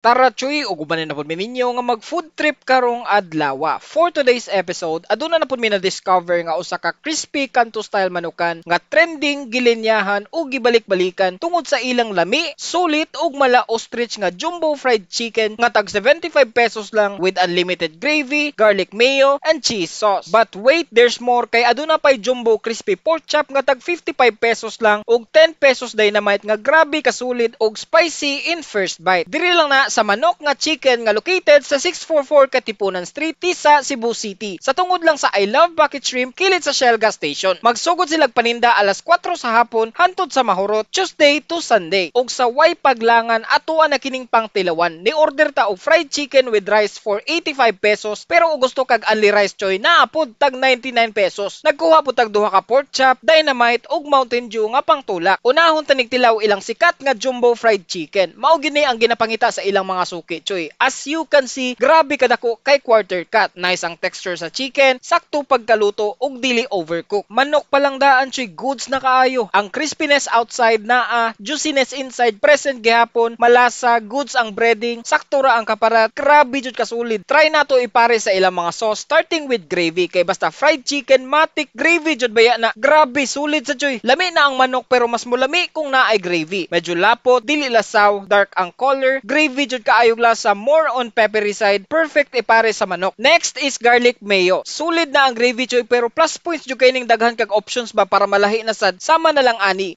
Tara Choy, ugubanin na po ninyo nga mag food trip karong adlaw. For today's episode, aduna na po mi na-discover nga usa ka crispy kanto style manukan nga trending gilinyahan o gibalik-balikan tungod sa ilang lami, sulit ug mala ostrich nga jumbo fried chicken nga tag 75 pesos lang with unlimited gravy, garlic mayo, and cheese sauce. But wait, there's more kay aduna pay jumbo crispy pork chop nga tag 55 pesos lang ug 10 pesos dynamite nga grabe kasulit ug spicy in first bite. Diri lang na sa manok nga chicken nga located sa 644 Katipunan Street, Tisa, Cebu City. Sa tungod lang sa I Love Bucket Shrimp kilid sa Shell Gas Station. Magsugod silang paninda alas 4 sa hapon hantod sa Mahurot, Tuesday to Sunday. Ug sa way paglangan atuan na kining pangtilawan. Ni order ta og fried chicken with rice for 85 pesos pero ug gusto kag only rice choy naapod tag 99 pesos. Nagkuha po tag duha ka pork chop, dynamite ug Mountain Dew nga pangtulak. Unahon tanig tilaw ilang sikat nga jumbo fried chicken. Mao gini ang ginapangita sa ilang mga suki choy. As you can see, grabe kadako kay quarter cut. Nice ang texture sa chicken, sakto pagkaluto ug dili overcook. Manok palang daan choy, goods na kaayo. Ang crispiness outside naa, juiciness inside present gihapon, malasa, goods ang breading, sakto ra ang kaparat. Grabe jud kasulid. Try nato ipare sa ilang mga sauce starting with gravy kay basta fried chicken matik gravy jud baya na. Grabe sulit sa choy. Lami na ang manok pero mas mulami kung naay gravy. Medyo lapot, dili lasaw, dark ang color, gravy jud kaayog lasa, more on peppery side, perfect ipare sa manok. Next is garlic mayo. Sulit na ang gravy choy pero plus points jud kay ning daghan kag options ba para malahi na sad. Sama na lang ani.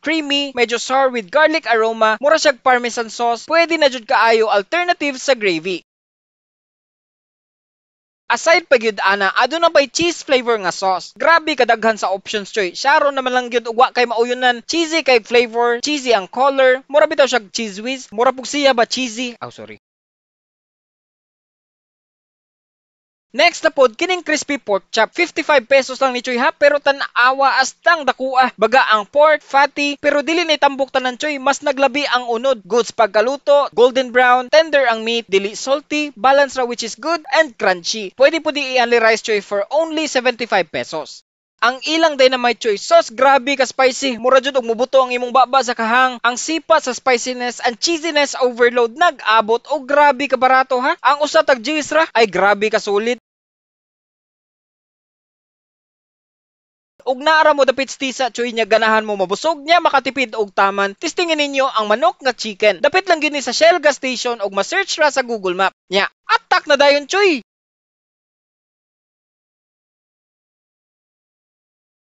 Creamy, medyo sour with garlic aroma, mura siyag parmesan sauce, pwede na jud kaayo alternative sa gravy. Aside pa gyud ana, aduna pay cheese flavor nga sauce. Grabe kadaghan sa options choy. Sharon naman lang gyud ug wa kay mauyonan. Cheesy kay flavor, cheesy ang color. Mura bitaw siya cheese whiz. Mura pug siya ba cheesy? Sorry. Next na pod kining crispy pork chop. 55 pesos lang ni choy ha, pero tan-awa astang dakua. Baga ang pork, fatty, pero dili ni tambok tanan choy, mas naglabi ang unod. Goods pagkaluto, golden brown, tender ang meat, dili salty, balance ra which is good and crunchy. Pwede po di i-only rice choy for only 75 pesos. Ang ilang dynamite choy sauce grabe ka spicy. Mura jud og mubuto ang imong baba sa kahang. Ang sipa sa spiciness and cheesiness overload nag-abot og grabe ka barato ha. Ang usa tag juice ra ay grabe ka sulit. Ug naara mo dapit tisa choy nya ganahan mo mabusog nya makatipid og taman. Testingin ninyo ang manok nga chicken. Dapit lang gyud ni sa Shell Gas Station og ma-search ra sa Google Map. Nya, atak na dayon choy.